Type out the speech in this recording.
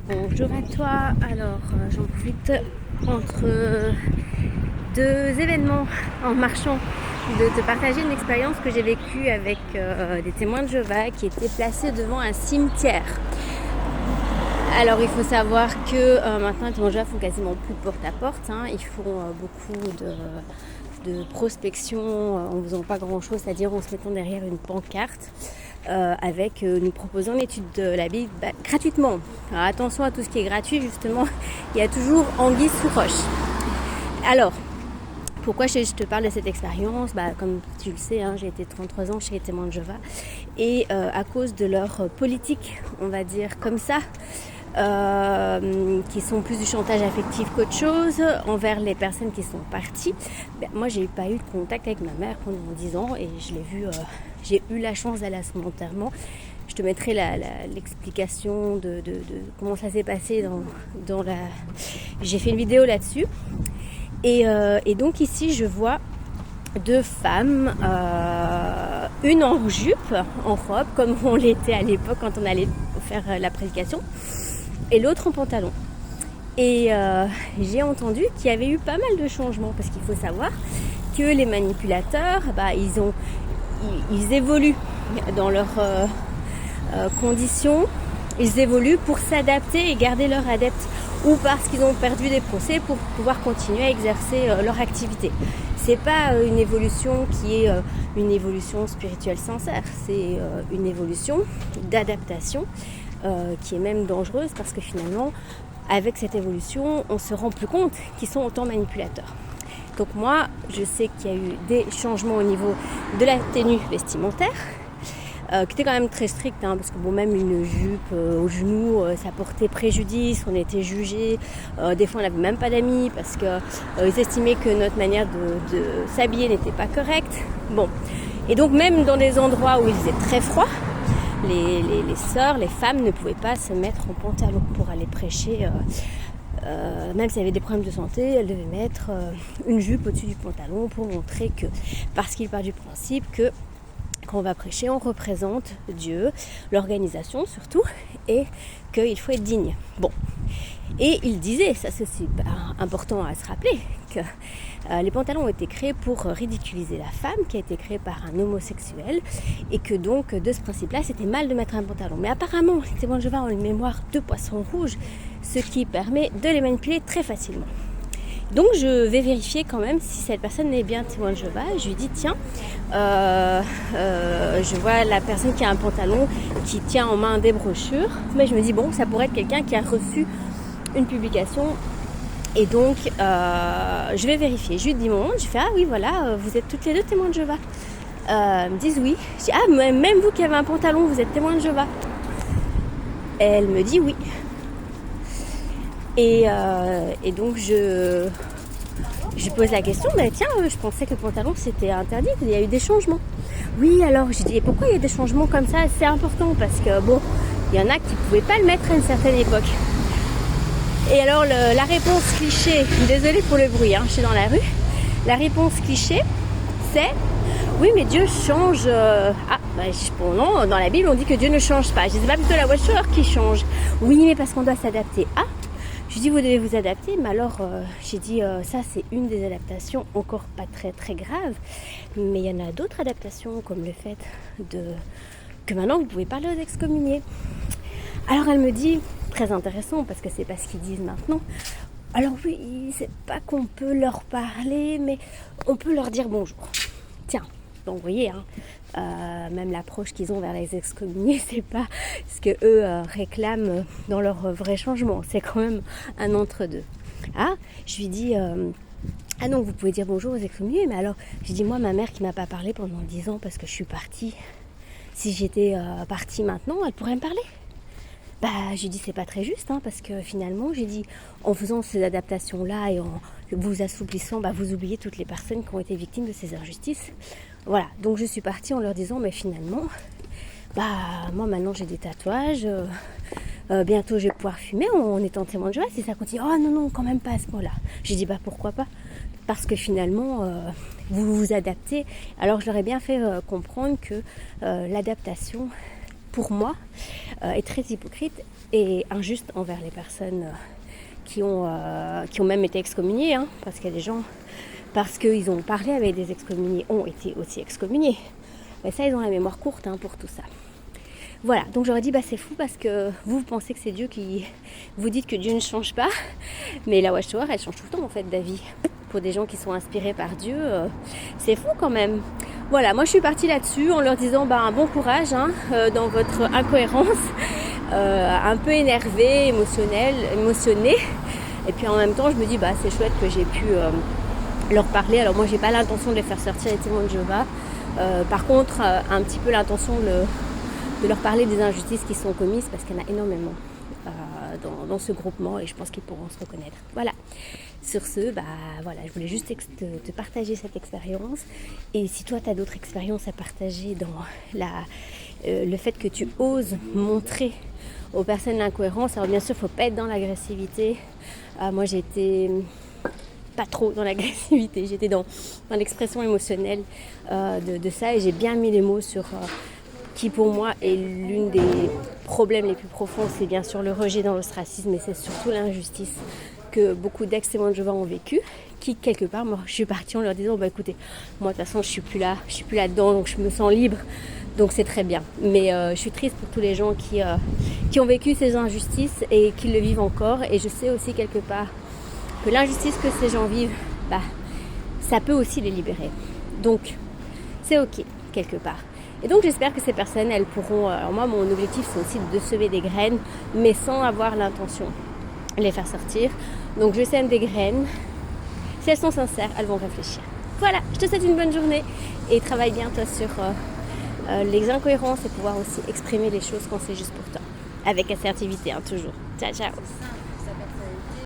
Bonjour à toi. Alors, j'en profite entre deux événements en marchant de te partager une expérience que j'ai vécue avec des témoins de Jéhovah qui étaient placés devant un cimetière. Alors, il faut savoir que maintenant, les témoins de Jéhovah font quasiment plus de porte-à-porte. Ils font beaucoup de prospection en faisant pas grand-chose, c'est-à-dire en se mettant derrière une pancarte. Avec nous proposant l'étude de la Bible gratuitement. Alors attention à tout ce qui est gratuit, justement, il y a toujours anguille sous roche. Alors, pourquoi je te parle de cette expérience ? Comme tu le sais, j'ai été 33 ans chez les témoins de Jéhovah et à cause de leur politique, on va dire comme ça, qui sont plus du chantage affectif qu'autre chose envers les personnes qui sont parties. Moi, j'ai pas eu de contact avec ma mère pendant 10 ans et je l'ai vue. J'ai eu la chance d'aller à son enterrement. Je te mettrai l'explication de comment ça s'est passé dans la. J'ai fait une vidéo là-dessus. Et donc ici, je vois deux femmes, une en jupe, en robe, comme on l'était à l'époque quand on allait faire la prédication, et l'autre en pantalon. Et j'ai entendu qu'il y avait eu pas mal de changements, parce qu'il faut savoir que les manipulateurs, ils évoluent dans leurs conditions, ils évoluent pour s'adapter et garder leurs adeptes, ou parce qu'ils ont perdu des procès pour pouvoir continuer à exercer leur activité. C'est pas une évolution qui est une évolution spirituelle sincère, c'est une évolution d'adaptation qui est même dangereuse parce que finalement, avec cette évolution, on se rend plus compte qu'ils sont autant manipulateurs. Donc moi, je sais qu'il y a eu des changements au niveau de la tenue vestimentaire, qui était quand même très stricte, parce que même une jupe au genou, ça portait préjudice, on était jugés, des fois on n'avait même pas d'amis parce qu'ils estimaient que notre manière de s'habiller n'était pas correcte. Et donc même dans des endroits où il faisait très froid, les sœurs, les femmes ne pouvaient pas se mettre en pantalon pour aller prêcher. Même s'il y avait des problèmes de santé, elles devaient mettre une jupe au-dessus du pantalon pour montrer que, parce qu'il part du principe que quand on va prêcher, on représente Dieu, l'organisation surtout, et qu'il faut être digne. Et il disait, ça c'est super important à se rappeler, que les pantalons ont été créés pour ridiculiser la femme qui a été créée par un homosexuel et que donc de ce principe-là, c'était mal de mettre un pantalon. Mais apparemment, les témoins de Jéhovah ont une mémoire de poisson rouge, ce qui permet de les manipuler très facilement. Donc je vais vérifier quand même si cette personne est bien témoin de Jéhovah. Je lui dis tiens, je vois la personne qui a un pantalon qui tient en main des brochures, mais je me dis ça pourrait être quelqu'un qui a reçu une publication et donc je vais vérifier. Je lui dis mon nom, je fais oui voilà, vous êtes toutes les deux témoins de Jéhovah. Elles me disent oui. Je dis même vous qui avez un pantalon, vous êtes témoin de Jéhovah. Elle me dit oui. Et donc je pose la question, je pensais que le pantalon c'était interdit, il y a eu des changements. Oui, alors je dis, et pourquoi il y a des changements comme ça ? C'est important parce que il y en a qui ne pouvaient pas le mettre à une certaine époque. Et alors la réponse cliché, désolée pour le bruit, je suis dans la rue, la réponse cliché c'est, oui mais Dieu change, non, dans la Bible on dit que Dieu ne change pas, je dis c'est pas plutôt la voiture qui change. Oui mais parce qu'on doit s'adapter à. Je dis vous devez vous adapter, mais alors j'ai dit ça c'est une des adaptations encore pas très très grave, mais il y en a d'autres adaptations comme le fait que maintenant vous pouvez parler aux excommuniés. Alors elle me dit, très intéressant parce que c'est pas ce qu'ils disent maintenant, alors oui c'est pas qu'on peut leur parler mais on peut leur dire bonjour. Tiens, donc vous voyez même l'approche qu'ils ont vers les excommuniés, c'est pas ce que eux réclament dans leur vrai changement, c'est quand même un entre-deux. Je lui dis donc vous pouvez dire bonjour aux excommuniés, mais alors je dis moi ma mère qui m'a pas parlé pendant 10 ans parce que je suis partie, si j'étais partie maintenant elle pourrait me parler. J'ai dit c'est pas très juste parce que finalement j'ai dit en faisant ces adaptations là et en vous assouplissant vous oubliez toutes les personnes qui ont été victimes de ces injustices. Voilà, donc je suis partie en leur disant mais finalement moi maintenant j'ai des tatouages, bientôt je vais pouvoir fumer en étant témoin de Jéhovah si ça continue. Oh non quand même pas à ce point là. J'ai dit pourquoi pas, parce que finalement vous vous adaptez. Alors je leur ai bien fait comprendre que l'adaptation pour moi, est très hypocrite et injuste envers les personnes qui ont même été excommuniés, hein, parce qu'il y a des gens, parce qu'ils ont parlé avec des excommuniés, ont été aussi excommuniés. Mais ça, ils ont la mémoire courte, hein, pour tout ça. Voilà, donc j'aurais dit, c'est fou parce que vous pensez que c'est Dieu qui... Vous dites que Dieu ne change pas, mais la Watchtower, elle change tout le temps, en fait, d'avis. Pour des gens qui sont inspirés par Dieu, c'est fou quand même. Voilà, moi je suis partie là-dessus en leur disant, un bon courage, hein, dans votre incohérence. Un peu énervée, émotionnée. Et puis en même temps, je me dis, c'est chouette que j'ai pu leur parler. Alors moi, j'ai pas l'intention de les faire sortir les témoins de Jéhovah. Par contre, un petit peu l'intention de leur parler des injustices qui sont commises, parce qu'il y en a énormément dans ce groupement et je pense qu'ils pourront se reconnaître. Voilà. Sur ce, voilà, je voulais juste te partager cette expérience. Et si toi, tu as d'autres expériences à partager dans le fait que tu oses montrer aux personnes l'incohérence, alors bien sûr, il ne faut pas être dans l'agressivité. Moi, j'étais pas trop dans l'agressivité, j'étais dans l'expression émotionnelle de ça et j'ai bien mis les mots sur qui pour moi est l'une des problèmes les plus profonds, c'est bien sûr le rejet dans l'ostracisme, mais c'est surtout l'injustice que beaucoup d'ex-témoins de Jéhovah ont vécu, qui quelque part, moi je suis partie en leur disant, écoutez, moi de toute façon je suis plus là-dedans, donc je me sens libre, donc c'est très bien. Mais je suis triste pour tous les gens qui ont vécu ces injustices et qui le vivent encore, et je sais aussi quelque part que l'injustice que ces gens vivent, ça peut aussi les libérer. Donc c'est ok, quelque part. Et donc j'espère que ces personnes, elles pourront... Alors moi, mon objectif, c'est aussi de semer des graines, mais sans avoir l'intention de les faire sortir. Donc je sème des graines. Si elles sont sincères, elles vont réfléchir. Voilà, je te souhaite une bonne journée et travaille bien, toi, sur les incohérences et pouvoir aussi exprimer les choses quand c'est juste pour toi. Avec assertivité, hein, toujours. Ciao, ciao.